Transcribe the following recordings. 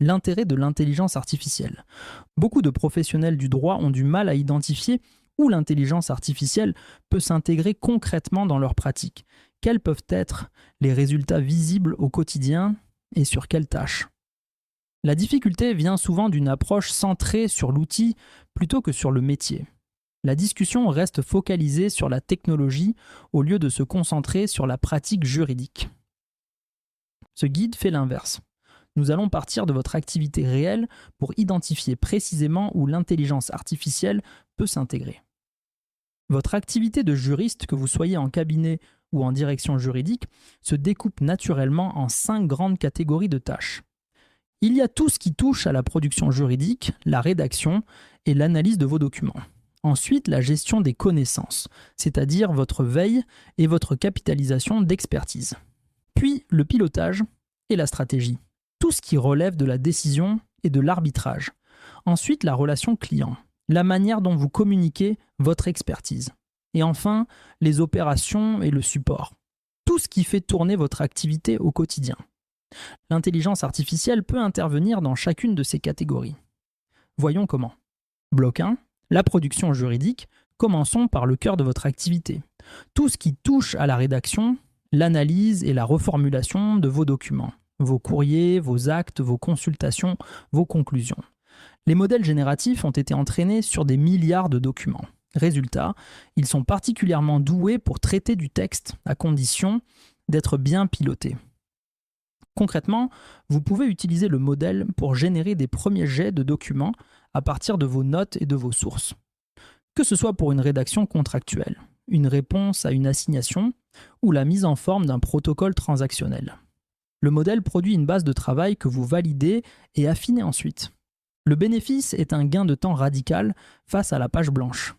l'intérêt de l'intelligence artificielle. Beaucoup de professionnels du droit ont du mal à identifier où l'intelligence artificielle peut s'intégrer concrètement dans leur pratique. Quels peuvent être les résultats visibles au quotidien et sur quelles tâches? La difficulté vient souvent d'une approche centrée sur l'outil plutôt que sur le métier. La discussion reste focalisée sur la technologie au lieu de se concentrer sur la pratique juridique. Ce guide fait l'inverse. Nous allons partir de votre activité réelle pour identifier précisément où l'intelligence artificielle peut s'intégrer. Votre activité de juriste, que vous soyez en cabinet ou en direction juridique, se découpe naturellement en 5 grandes catégories de tâches. Il y a tout ce qui touche à la production juridique, la rédaction et l'analyse de vos documents. Ensuite, la gestion des connaissances, c'est-à-dire votre veille et votre capitalisation d'expertise. Puis, le pilotage et la stratégie, tout ce qui relève de la décision et de l'arbitrage. Ensuite, la relation client, la manière dont vous communiquez votre expertise. Et enfin, les opérations et le support, tout ce qui fait tourner votre activité au quotidien. L'intelligence artificielle peut intervenir dans chacune de ces catégories. Voyons comment. Bloc 1, la production juridique. Commençons par le cœur de votre activité. Tout ce qui touche à la rédaction, l'analyse et la reformulation de vos documents. Vos courriers, vos actes, vos consultations, vos conclusions. Les modèles génératifs ont été entraînés sur des milliards de documents. Résultat, ils sont particulièrement doués pour traiter du texte à condition d'être bien pilotés. Concrètement, vous pouvez utiliser le modèle pour générer des premiers jets de documents à partir de vos notes et de vos sources. Que ce soit pour une rédaction contractuelle, une réponse à une assignation ou la mise en forme d'un protocole transactionnel. Le modèle produit une base de travail que vous validez et affinez ensuite. Le bénéfice est un gain de temps radical face à la page blanche.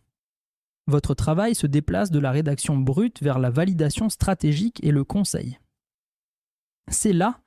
Votre travail se déplace de la rédaction brute vers la validation stratégique et le conseil. C'est là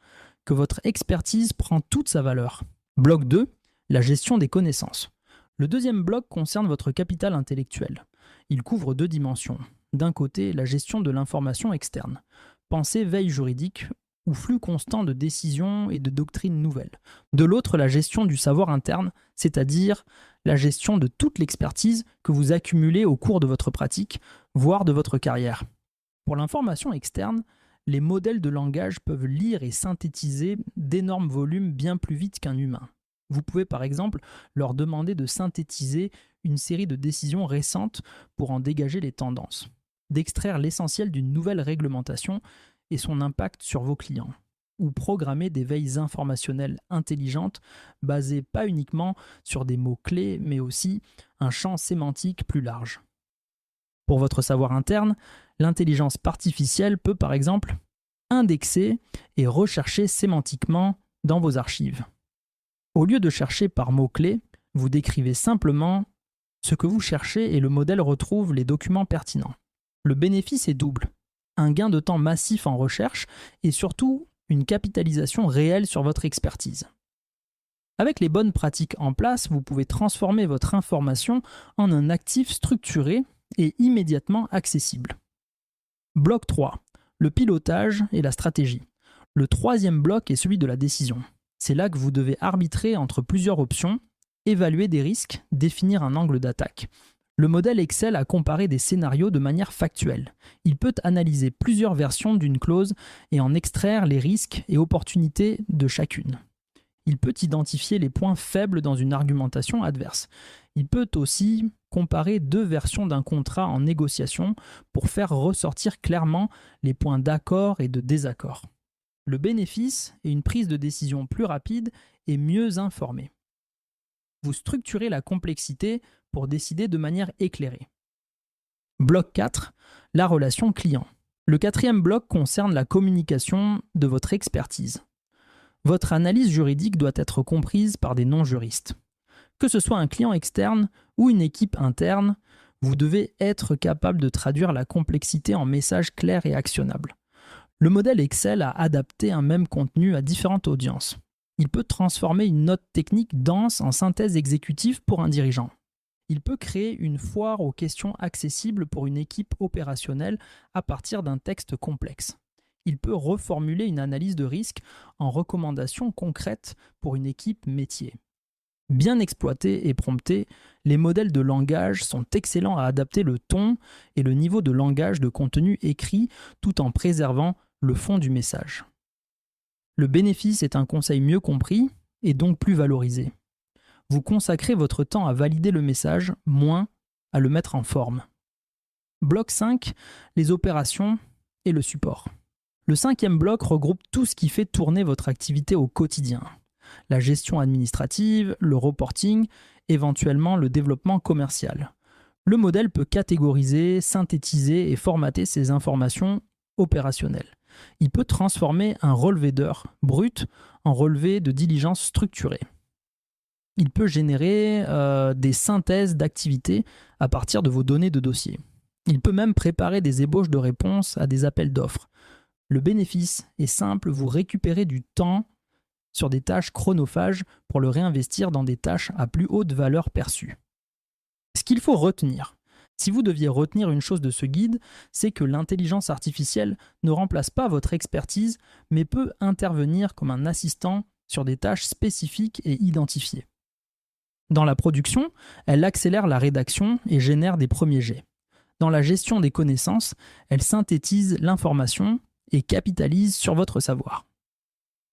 que votre expertise prend toute sa valeur. Bloc 2, la gestion des connaissances. Le deuxième bloc concerne votre capital intellectuel. Il couvre 2 dimensions. D'un côté, la gestion de l'information externe. Pensez veille juridique ou flux constant de décisions et de doctrines nouvelles. De l'autre, la gestion du savoir interne, c'est-à-dire la gestion de toute l'expertise que vous accumulez au cours de votre pratique, voire de votre carrière. Pour l'information externe, les modèles de langage peuvent lire et synthétiser d'énormes volumes bien plus vite qu'un humain. Vous pouvez par exemple leur demander de synthétiser une série de décisions récentes pour en dégager les tendances, d'extraire l'essentiel d'une nouvelle réglementation et son impact sur vos clients, ou programmer des veilles informationnelles intelligentes basées pas uniquement sur des mots-clés, mais aussi un champ sémantique plus large. Pour votre savoir interne, l'intelligence artificielle peut par exemple indexer et rechercher sémantiquement dans vos archives. Au lieu de chercher par mots-clés, vous décrivez simplement ce que vous cherchez et le modèle retrouve les documents pertinents. Le bénéfice est double. Un gain de temps massif en recherche et surtout une capitalisation réelle sur votre expertise. Avec les bonnes pratiques en place, vous pouvez transformer votre information en un actif structuré et immédiatement accessible. Bloc 3. Le pilotage et la stratégie. Le troisième bloc est celui de la décision. C'est là que vous devez arbitrer entre plusieurs options, évaluer des risques, définir un angle d'attaque. Le modèle excelle à comparer des scénarios de manière factuelle. Il peut analyser plusieurs versions d'une clause et en extraire les risques et opportunités de chacune. Il peut identifier les points faibles dans une argumentation adverse. Il peut aussi comparer 2 versions d'un contrat en négociation pour faire ressortir clairement les points d'accord et de désaccord. Le bénéfice est une prise de décision plus rapide et mieux informée. Vous structurez la complexité pour décider de manière éclairée. Bloc 4, la relation client. Le 4e bloc concerne la communication de votre expertise. Votre analyse juridique doit être comprise par des non-juristes. Que ce soit un client externe ou une équipe interne, vous devez être capable de traduire la complexité en messages clairs et actionnables. Le modèle excelle à adapter un même contenu à différentes audiences. Il peut transformer une note technique dense en synthèse exécutive pour un dirigeant. Il peut créer une foire aux questions accessibles pour une équipe opérationnelle à partir d'un texte complexe. Il peut reformuler une analyse de risque en recommandations concrètes pour une équipe métier. Bien exploités et promptés, les modèles de langage sont excellents à adapter le ton et le niveau de langage de contenu écrit tout en préservant le fond du message. Le bénéfice est un conseil mieux compris et donc plus valorisé. Vous consacrez votre temps à valider le message, moins à le mettre en forme. Bloc 5, les opérations et le support. Le 5e bloc regroupe tout ce qui fait tourner votre activité au quotidien. La gestion administrative, le reporting, éventuellement le développement commercial. Le modèle peut catégoriser, synthétiser et formater ces informations opérationnelles. Il peut transformer un relevé d'heures brut en relevé de diligence structuré. Il peut générer des synthèses d'activités à partir de vos données de dossier. Il peut même préparer des ébauches de réponses à des appels d'offres. Le bénéfice est simple, vous récupérez du temps sur des tâches chronophages pour le réinvestir dans des tâches à plus haute valeur perçue. Ce qu'il faut retenir, si vous deviez retenir une chose de ce guide, c'est que l'intelligence artificielle ne remplace pas votre expertise, mais peut intervenir comme un assistant sur des tâches spécifiques et identifiées. Dans la production, elle accélère la rédaction et génère des premiers jets. Dans la gestion des connaissances, elle synthétise l'information et capitalise sur votre savoir.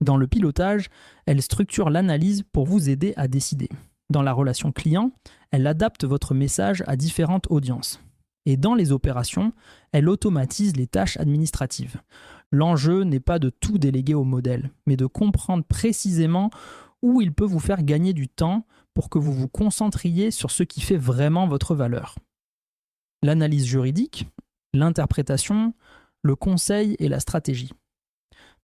Dans le pilotage, elle structure l'analyse pour vous aider à décider. Dans la relation client, elle adapte votre message à différentes audiences. Et dans les opérations, elle automatise les tâches administratives. L'enjeu n'est pas de tout déléguer au modèle, mais de comprendre précisément où il peut vous faire gagner du temps pour que vous vous concentriez sur ce qui fait vraiment votre valeur. L'analyse juridique, l'interprétation, le conseil et la stratégie.